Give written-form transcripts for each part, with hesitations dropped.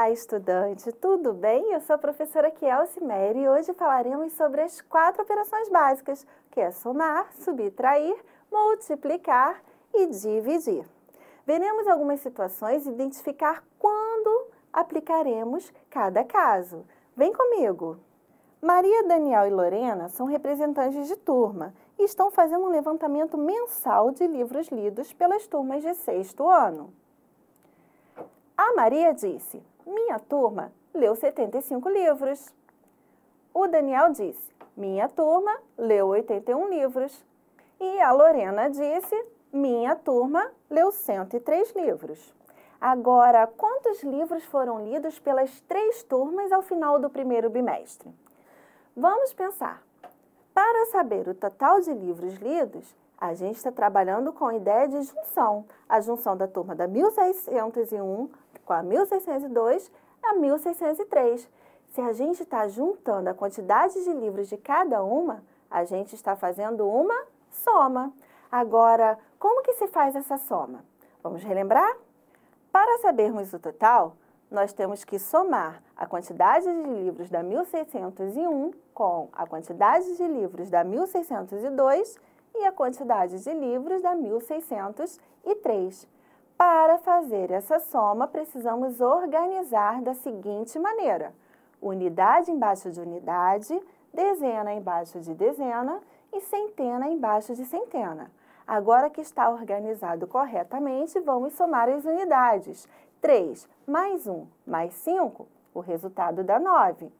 Olá, estudante! Tudo bem? Eu sou a professora Kielce Mery e hoje falaremos sobre as 4 operações básicas, que é somar, subtrair, multiplicar e dividir. Veremos algumas situações e identificar quando aplicaremos cada caso. Vem comigo! Maria, Daniel e Lorena são representantes de turma e estão fazendo um levantamento mensal de livros lidos pelas turmas de 6º ano. A Maria disse: minha turma leu 75 livros. O Daniel disse: minha turma leu 81 livros. E a Lorena disse: minha turma leu 103 livros. Agora, quantos livros foram lidos pelas 3 turmas ao final do primeiro bimestre? Vamos pensar. Para saber o total de livros lidos, a gente está trabalhando com a ideia de junção. A junção da turma da 1601 com a 1602 a 1603. Se a gente está juntando a quantidade de livros de cada uma, a gente está fazendo uma soma. Agora, como que se faz essa soma? Vamos relembrar? Para sabermos o total, nós temos que somar a quantidade de livros da 1601 com a quantidade de livros da 1602 e a quantidade de livros da 1603. Para fazer essa soma, precisamos organizar da seguinte maneira: unidade embaixo de unidade, dezena embaixo de dezena e centena embaixo de centena. Agora que está organizado corretamente, vamos somar as unidades. 3 mais 1 mais 5, o resultado dá 9.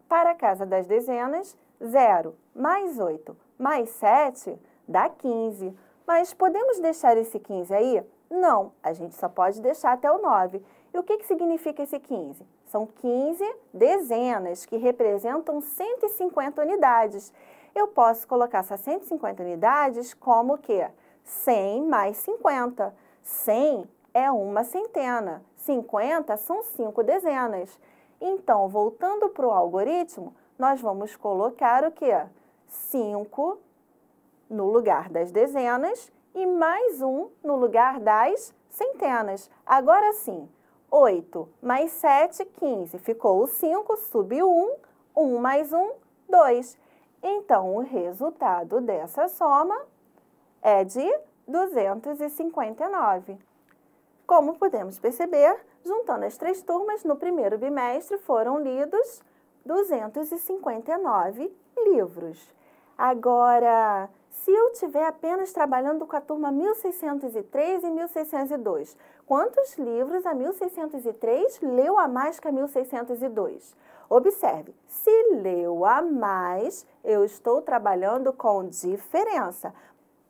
Para a casa das dezenas, 0 mais 8 mais 7 dá 15. Mas podemos deixar esse 15 aí? Não, a gente só pode deixar até o 9. E o que significa esse 15? São 15 dezenas, que representam 150 unidades. Eu posso colocar essas 150 unidades como o quê? 100 mais 50. 100 é uma centena. 50 são 5 dezenas. Então, voltando para o algoritmo, nós vamos colocar o quê? 5 no lugar das dezenas e mais 1 no lugar das centenas. Agora sim, 8 mais 7, 15. Ficou o 5, subiu 1, 1 mais 1, 2. Então, o resultado dessa soma é de 259. Como podemos perceber, juntando as 3 turmas, no primeiro bimestre foram lidos 259 livros. Agora, se eu estiver apenas trabalhando com a turma 1603 e 1602, quantos livros a 1603 leu a mais que a 1602? Observe, se leu a mais, eu estou trabalhando com diferença.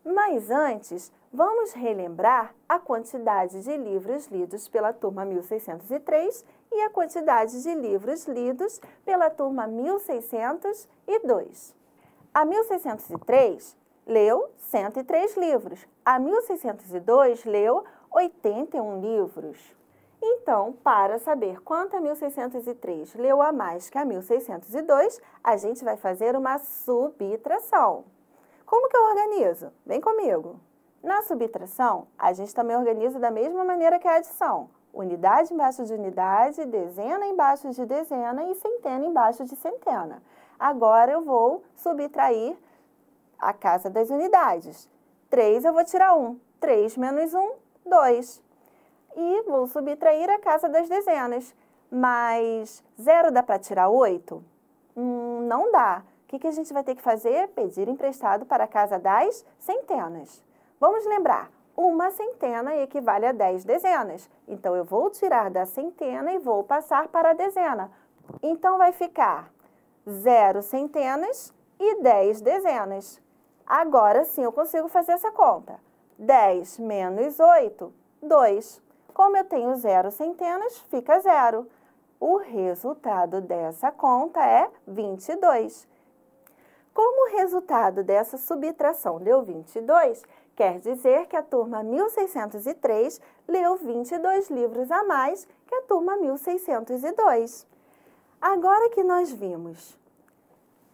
Mas antes, vamos relembrar a quantidade de livros lidos pela turma 1603 e a quantidade de livros lidos pela turma 1602. A 1603 leu 103 livros, a 1602 leu 81 livros. Então, para saber quanto a 1603 leu a mais que a 1602, a gente vai fazer uma subtração. Como que eu organizo? Vem comigo. Na subtração, a gente também organiza da mesma maneira que a adição. Unidade embaixo de unidade, dezena embaixo de dezena e centena embaixo de centena. Agora eu vou subtrair a casa das unidades. 3 eu vou tirar 1. 3 menos 1, 2. E vou subtrair a casa das dezenas. Mas 0 dá para tirar 8? Não dá. O que a gente vai ter que fazer? Pedir emprestado para a casa das centenas. Vamos lembrar, uma centena equivale a 10 dezenas. Então, eu vou tirar da centena e vou passar para a dezena. Então, vai ficar 0 centenas e 10 dezenas. Agora sim, eu consigo fazer essa conta. 10 menos 8, 2. Como eu tenho 0 centenas, fica 0. O resultado dessa conta é 22. Como o resultado dessa subtração deu 22, quer dizer que a turma 1603 leu 22 livros a mais que a turma 1602. Agora que nós vimos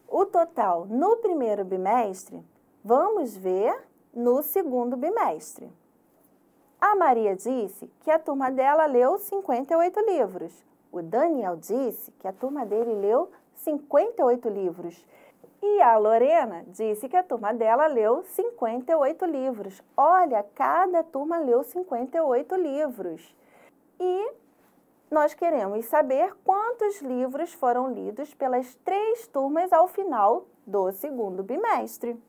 o total no primeiro bimestre, vamos ver no segundo bimestre. A Maria disse que a turma dela leu 58 livros. O Daniel disse que a turma dele leu 58 livros. E a Lorena disse que a turma dela leu 58 livros. Olha, cada turma leu 58 livros. E nós queremos saber quantos livros foram lidos pelas 3 turmas ao final do segundo bimestre.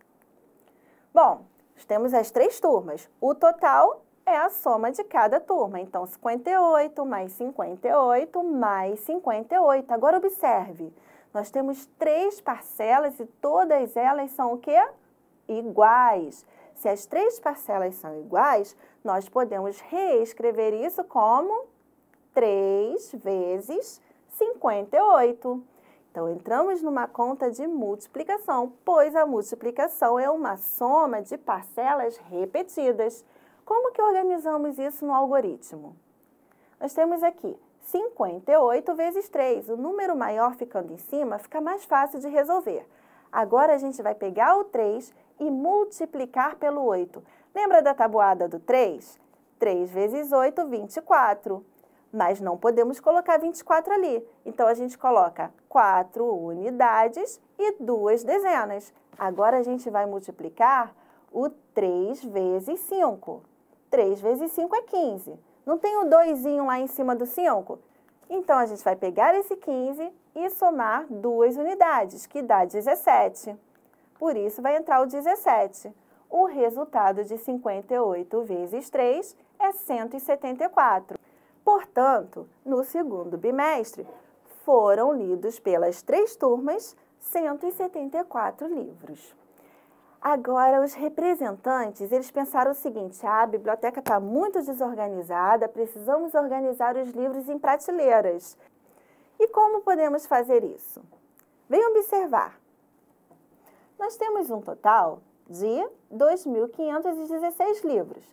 Bom, temos as 3 turmas. O total é a soma de cada turma. Então, 58 mais 58 mais 58. Agora, observe. Nós temos 3 parcelas e todas elas são o quê? Iguais. Se as 3 parcelas são iguais, nós podemos reescrever isso como 3 vezes 58. Então, entramos numa conta de multiplicação, pois a multiplicação é uma soma de parcelas repetidas. Como que organizamos isso no algoritmo? Nós temos aqui 58 vezes 3. O número maior ficando em cima fica mais fácil de resolver. Agora, a gente vai pegar o 3 e multiplicar pelo 8. Lembra da tabuada do 3? 3 vezes 8, 24. Mas não podemos colocar 24 ali. Então, a gente coloca 4 unidades e 2 dezenas. Agora, a gente vai multiplicar o 3 vezes 5. 3 vezes 5 é 15. Não tem o 2zinho lá em cima do 5? Então, a gente vai pegar esse 15 e somar 2 unidades, que dá 17. Por isso, vai entrar o 17. O resultado de 58 vezes 3 é 174. Portanto, no segundo bimestre, foram lidos pelas 3 turmas 174 livros. Agora, os representantes, eles pensaram o seguinte: a biblioteca está muito desorganizada, precisamos organizar os livros em prateleiras. E como podemos fazer isso? Venham observar. Nós temos um total de 2.516 livros.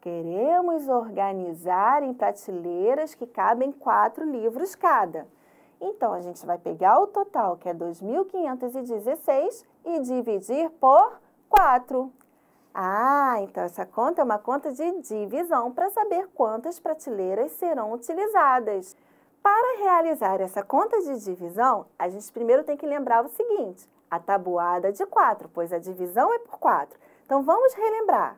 Queremos organizar em prateleiras que cabem 4 livros cada. Então, a gente vai pegar o total, que é 2.516, e dividir por 4. Ah, então essa conta é uma conta de divisão para saber quantas prateleiras serão utilizadas. Para realizar essa conta de divisão, a gente primeiro tem que lembrar o seguinte: a tabuada de 4, pois a divisão é por 4. Então, vamos relembrar.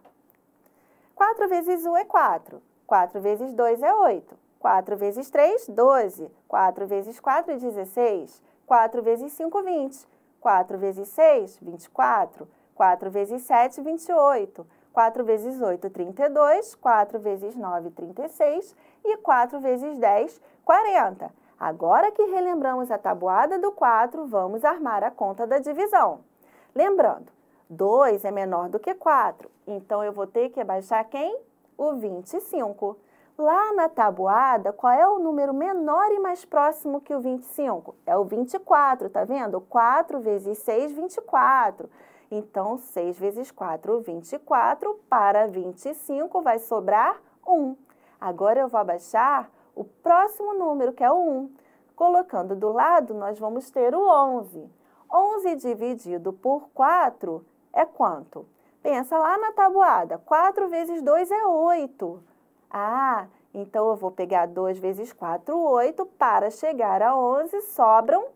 4 vezes 1 é 4. 4 vezes 2 é 8. 4 vezes 3, 12. 4 vezes 4 é 16. 4 vezes 5, 20. 4 vezes 6, 24. 4 vezes 7, 28. 4 vezes 8, 32. 4 vezes 9, 36. E 4 vezes 10, 40. Agora que relembramos a tabuada do 4, vamos armar a conta da divisão. Lembrando, 2 é menor do que 4, então eu vou ter que abaixar quem? O 25. Lá na tabuada, qual é o número menor e mais próximo que o 25? É o 24, tá vendo? 4 vezes 6, 24. Então, 6 vezes 4, 24. Para 25 vai sobrar 1. Agora eu vou abaixar o próximo número, que é o 1. Colocando do lado, nós vamos ter o 11. 11 dividido por 4 é quanto? Pensa lá na tabuada. 4 vezes 2 é 8. Ah, então eu vou pegar 2 vezes 4, 8. Para chegar a 11, sobram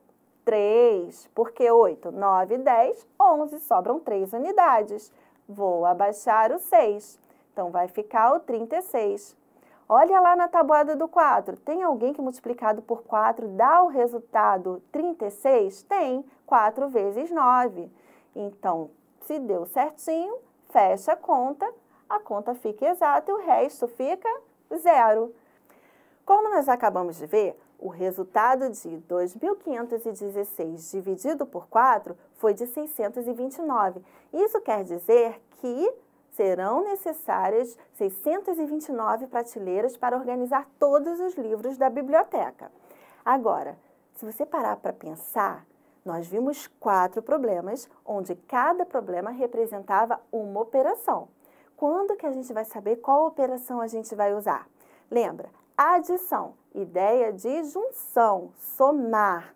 3. Porque 8, 9, 10, 11. Sobram 3 unidades. Vou abaixar o 6. Então, vai ficar o 36. Olha lá na tabuada do 4. Tem alguém que multiplicado por 4 dá o resultado 36? Tem. 4 vezes 9. Então, se deu certinho, fecha a conta fica exata e o resto fica 0. Como nós acabamos de ver, o resultado de 2.516 dividido por 4 foi de 629. Isso quer dizer que serão necessárias 629 prateleiras para organizar todos os livros da biblioteca. Agora, se você parar para pensar, nós vimos 4 problemas, onde cada problema representava uma operação. Quando que a gente vai saber qual operação a gente vai usar? Lembra? Adição, ideia de junção, somar.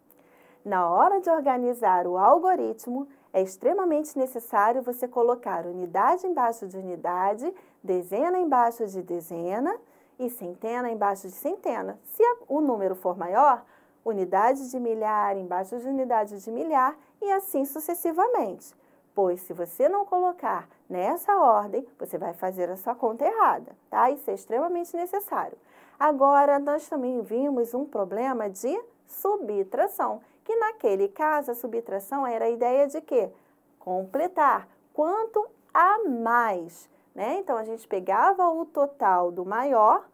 Na hora de organizar o algoritmo, é extremamente necessário você colocar unidade embaixo de unidade, dezena embaixo de dezena e centena embaixo de centena. Se o número for maior, unidade de milhar embaixo de unidade de milhar e assim sucessivamente. Pois se você não colocar nessa ordem, você vai fazer a sua conta errada, tá? Isso é extremamente necessário. Agora, nós também vimos um problema de subtração, que naquele caso a subtração era a ideia de quê? Completar. Quanto a mais, né? Então, a gente pegava o total do maior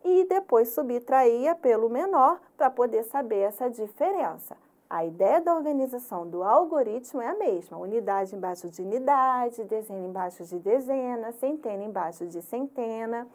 e depois subtraía pelo menor para poder saber essa diferença. A ideia da organização do algoritmo é a mesma, unidade embaixo de unidade, dezena embaixo de dezena, centena embaixo de centena.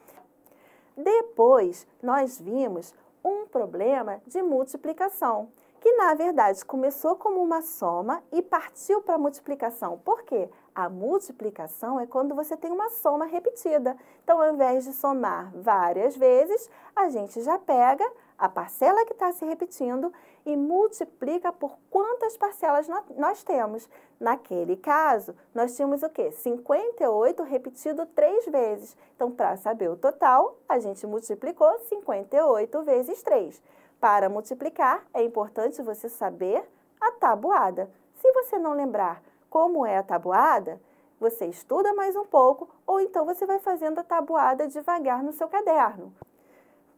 Depois, nós vimos um problema de multiplicação, que na verdade começou como uma soma e partiu para a multiplicação. Por quê? A multiplicação é quando você tem uma soma repetida. Então, ao invés de somar várias vezes, a gente já pega a parcela que está se repetindo e multiplica por quantas parcelas nós temos. Naquele caso, nós tínhamos o quê? 58 repetido 3 vezes. Então, para saber o total, a gente multiplicou 58 vezes 3. Para multiplicar, é importante você saber a tabuada. Se você não lembrar como é a tabuada, você estuda mais um pouco ou então você vai fazendo a tabuada devagar no seu caderno.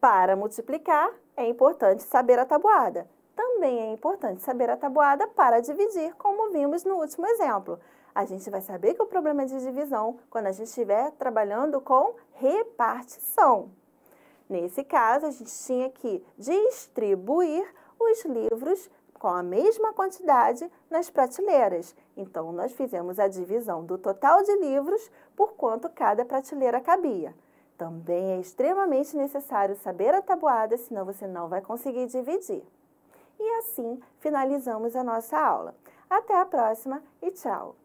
Para multiplicar, é importante saber a tabuada. Também é importante saber a tabuada para dividir, como vimos no último exemplo. A gente vai saber que o problema é de divisão quando a gente estiver trabalhando com repartição. Nesse caso, a gente tinha que distribuir os livros com a mesma quantidade nas prateleiras. Então, nós fizemos a divisão do total de livros por quanto cada prateleira cabia. Também é extremamente necessário saber a tabuada, senão você não vai conseguir dividir. E assim, finalizamos a nossa aula. Até a próxima e tchau!